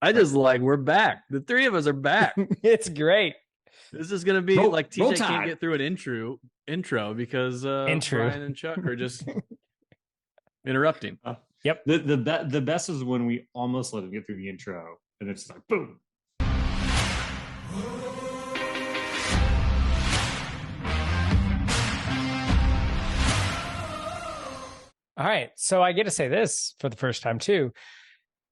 I just like we're back. The three of us are back. It's great. This is gonna be Roll, like roll TJ can't Tide. get through an intro because And true. Brian and Chuck are just interrupting. Yep. The best is when we almost let him get through the intro, and it's like boom. All right. So I get to say this for the first time too.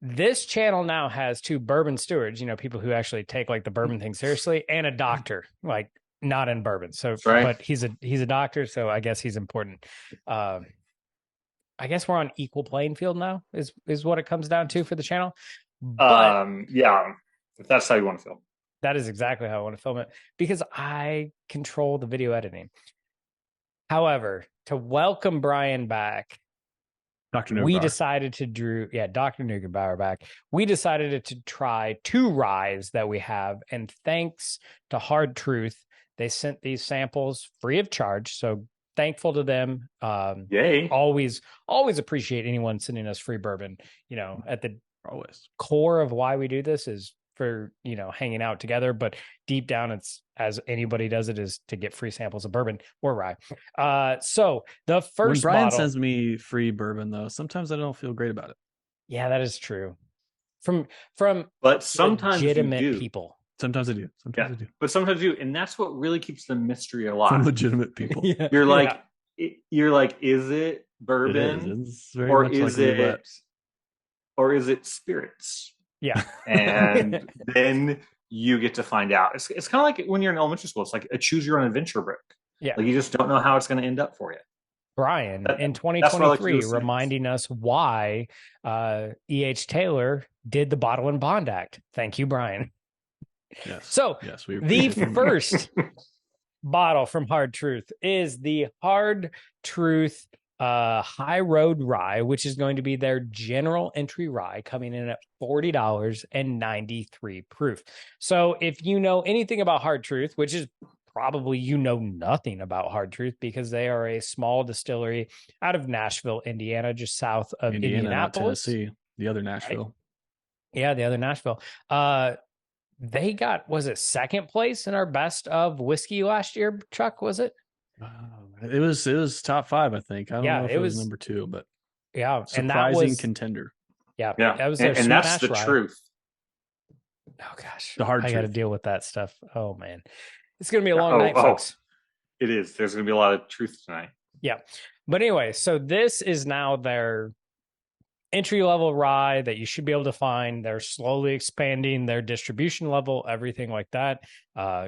This channel now has two bourbon stewards, people who actually take like the bourbon thing seriously, and a doctor, like not in bourbon. So, right. But he's a doctor, so I guess he's important. I guess we're on equal playing field now, is what it comes down to for the channel. But yeah, if that's how you want to film. that is exactly how I want to film it because I control the video editing. However, to welcome Brian back, Dr. we decided to Dr. Neugebauer back. We decided to try two ryes that we have. And thanks to Hard Truth, they sent these samples free of charge. So thankful to them. Yay. Always appreciate anyone sending us free bourbon. At the core of why we do this is for, hanging out together. But deep down, it's, as anybody does it, is to get free samples of bourbon or rye. So the first when Brian bottle, sends me free bourbon, though, sometimes I don't feel great about it. Yeah, that is true. From but sometimes legitimate you do. people. Sometimes I do. Sometimes I do. But sometimes you, and that's what really keeps the mystery alive. From legitimate people. You're like, is it bourbon or is it spirits? Yeah. And then you get to find out. It's kind of like when you're in elementary school. It's like a choose your own adventure book. Yeah. Like you just don't know how it's going to end up for you. Brian, in 2023, reminding us why E.H. Taylor did the Bottle and Bond Act. Thank you, Brian. Yes. So the first bottle from Hard Truth is the Hard Truth High Road Rye, which is going to be their general entry rye, coming in at $40 and 93 proof. So if you know anything about Hard Truth, which is probably nothing about Hard Truth because they are a small distillery out of Nashville, Indiana, just south of Indianapolis. Tennessee, the other Nashville. Right? Yeah, the other Nashville. They got, was it second place in our best of whiskey last year, Chuck, was it? It was top 5, I think. I don't know if it was number 2, but yeah, surprising and that was contender. Yeah, that was and that's the rye. truth. Oh gosh, the Hard I Truth. got to deal with that stuff. Oh man, it's gonna be a long night, folks. It is. There's gonna be a lot of truth tonight. Yeah, but anyway, so this is now their entry-level rye that you should be able to find. They're slowly expanding their distribution level, everything like that.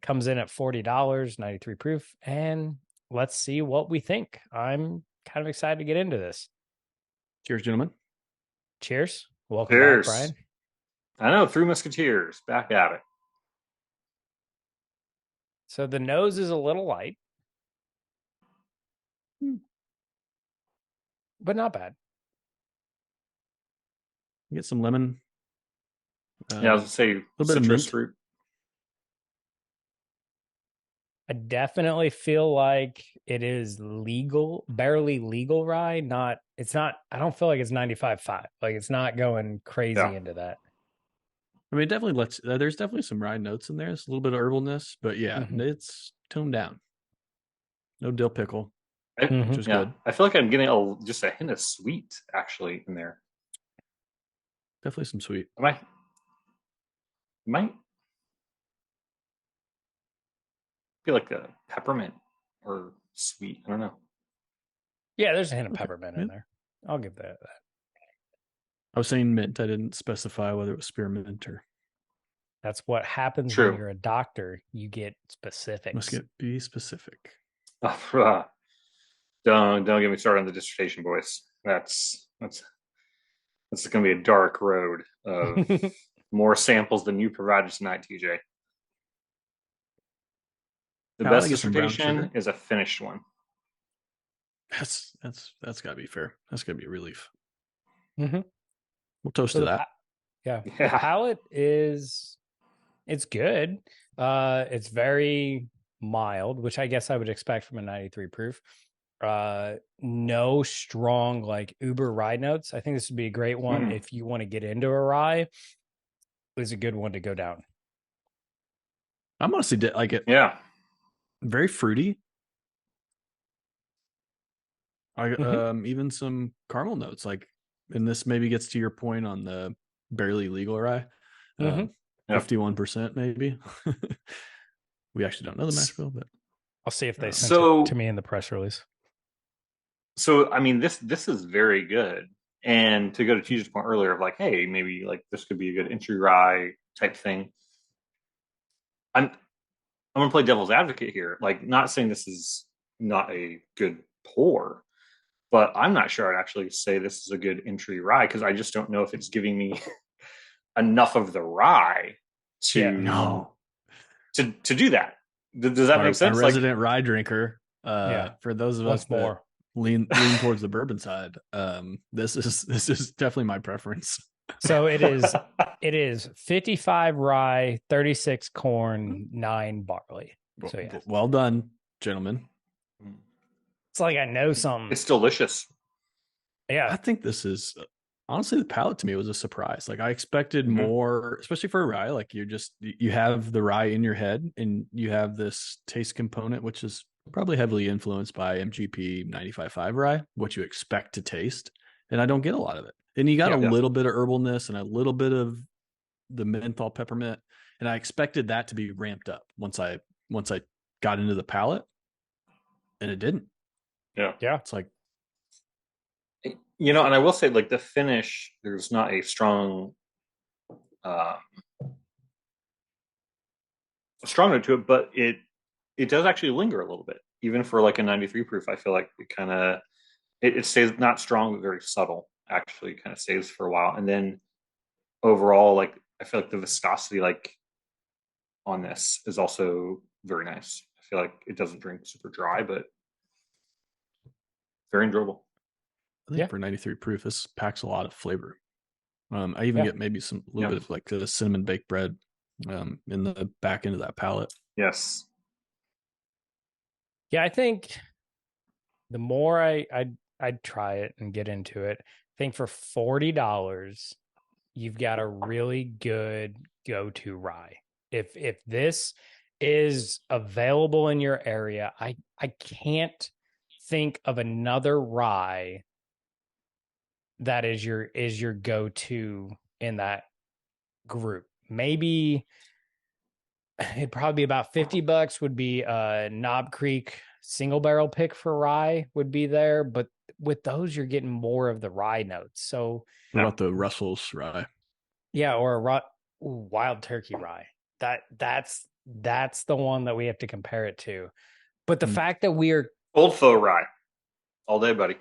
Comes in at $40, 93 proof, and let's see what we think. I'm kind of excited to get into this. Cheers, gentlemen. Cheers. Welcome back, Brian. I know, Three Musketeers, back at it. So the nose is a little light, but not bad. Get some lemon. Yeah, I was going to say a little bit of mint. Fruit. I definitely feel like it is legal, barely legal rye. I don't feel like it's 95.5. Like it's not going crazy into that. I mean, it definitely there's definitely some rye notes in there. It's a little bit of herbalness, but yeah, it's toned down. No dill pickle, which is good. I feel like I'm getting just a hint of sweet actually in there. Definitely some sweet. Might feel like a peppermint or sweet. I don't know. Yeah, there's a hint of peppermint in there. I'll give that. I was saying mint. I didn't specify whether it was spearmint or. That's what happens when you're a doctor. You get specifics. Be specific. Don't get me started on the dissertation, boys. That's going to be a dark road of more samples than you provided tonight, TJ. The best dissertation is a finished one. That's got to be fair. That's going to be a relief. Mm-hmm. We'll toast to that. The palate it's good. It's very mild, which I guess I would expect from a 93 proof. No strong like uber rye notes. I think this would be a great one if you want to get into a rye. is a good one to go down. I'm honestly like it. Yeah. Very fruity. Even some caramel notes, like, and this maybe gets to your point on the barely legal rye. 51% maybe. We actually don't know the mash bill, but I'll see if they sent it to me in the press release. So I mean, this is very good. And to go to TJ's point earlier of like, hey, maybe like this could be a good entry rye type thing. I'm gonna play devil's advocate here. Like, not saying this is not a good pour, but I'm not sure I'd actually say this is a good entry rye because I just don't know if it's giving me enough of the rye to do that. Does that make sense? A resident rye drinker. For those of us that lean towards the bourbon side, this is definitely my preference. So it is 55 rye, 36 corn, 9 barley. So yeah. Well done, gentlemen. It's like I know something. It's delicious. Yeah. I think this is honestly, the palate to me was a surprise. Like, I expected more, especially for a rye. Like, you have the rye in your head and you have this taste component, which is probably heavily influenced by MGP 95.5 rye, what you expect to taste. And I don't get a lot of it. And you got a little bit of herbalness and a little bit of the menthol peppermint. And I expected that to be ramped up once I got into the palate, and it didn't. Yeah. It's like, and I will say, like, the finish, there's not a strong note to it, but it does actually linger a little bit, even for like a 93 proof. I feel like it kind of it stays not strong but very subtle. Actually, kind of stays for a while, and then overall, like, I feel like the viscosity, like, on this is also very nice. I feel like it doesn't drink super dry, but very enjoyable. I think for 93 proof, this packs a lot of flavor. I even get maybe some little bit of like the cinnamon baked bread in the back end of that palate. Yes. Yeah, I think the more I'd try it and get into it, I think for $40, you've got a really good go-to rye. If this is available in your area, I can't think of another rye that is your go-to in that group. Maybe it'd probably be about $50 would be Knob Creek single barrel pick for rye would be there, but with those you're getting more of the rye notes. So what about the Russell's rye? Yeah, or a Wild Turkey rye. That's the one that we have to compare it to. But the fact that we're Old Foe rye all day, buddy.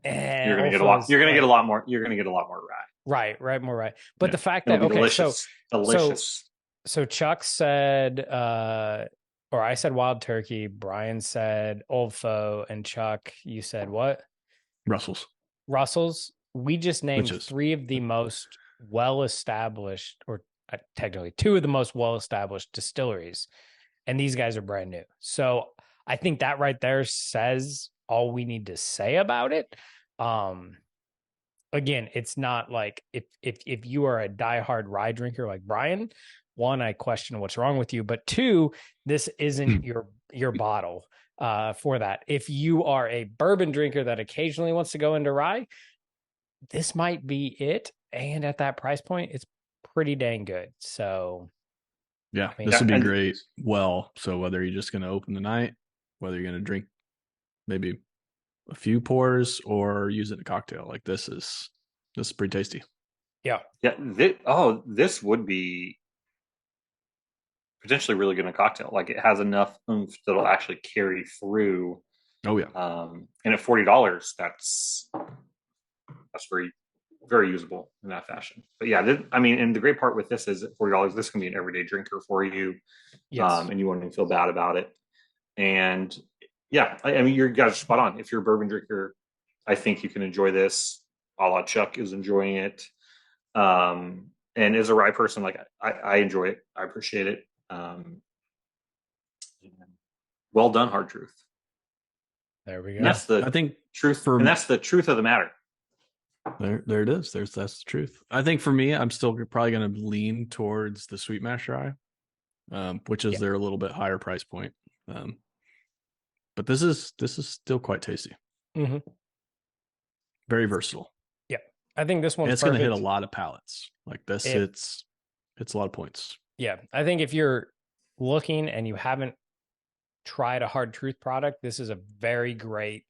You're gonna get a lot. You're gonna get a lot more. You're gonna get a lot more rye. Right, more rye. But the fact that delicious. So Chuck said, or I said Wild Turkey. Brian said Old Foe, and Chuck, you said what? Russell's. We just named 3 of the most well-established, or technically 2 of the most well-established distilleries, and these guys are brand new. So I think that right there says all we need to say about it. Again, it's not like if you are a diehard rye drinker like Brian, 1, I question what's wrong with you, but 2, this isn't your bottle for that. If you are a bourbon drinker that occasionally wants to go into rye, this might be it. And at that price point, it's pretty dang good. So yeah, this would be great. Well, so whether you're just going to open the night, whether you're going to drink maybe a few pours or use it in a cocktail, like this is pretty tasty. Yeah. This would be potentially really good in a cocktail. Like, it has enough oomph that'll actually carry through. Oh yeah. And at $40, that's very, very usable in that fashion. But yeah, and the great part with this is at $40, this can be an everyday drinker for you. Yes. And you won't even feel bad about it. And yeah, I mean, you guys are spot on. If you're a bourbon drinker, I think you can enjoy this. A la Chuck is enjoying it. And as a rye person, like, I enjoy it. I appreciate it. Well done, Hard Truth. There we go. And that's the truth of the matter. There it is. That's the truth. I think for me, I'm still probably going to lean towards the sweet mash rye, which is their a little bit higher price point. But this is still quite tasty. Mm-hmm. Very versatile. Yeah, I think this one's and it's going to perfect. hit a lot of palates. Like this, it's a lot of points. Yeah, I think if you're looking and you haven't tried a Hard Truth product, this is a very great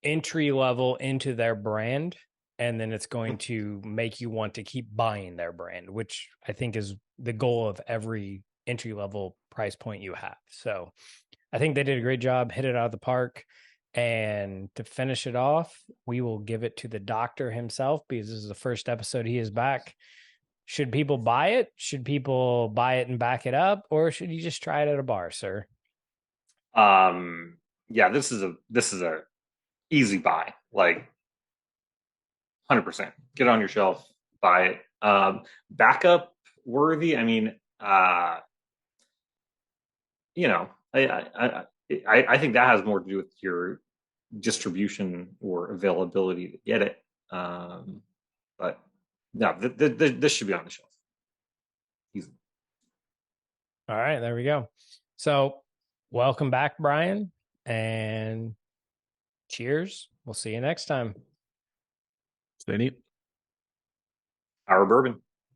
entry level into their brand. And then it's going to make you want to keep buying their brand, which I think is the goal of every entry level price point you have. So I think they did a great job, hit it out of the park. And to finish it off, we will give it to the doctor himself because this is the first episode he is back. Should people buy it? Should people buy it and back it up? Or should you just try it at a bar, sir? Yeah, this is a easy buy, like 100%. Get on your shelf, buy it. Backup worthy. I mean, you know, I think that has more to do with your distribution or availability to get it. But no, this should be on the shelf. Easy. All right, there we go. So, welcome back, Brian, and cheers. We'll see you next time. Stay neat. Our bourbon.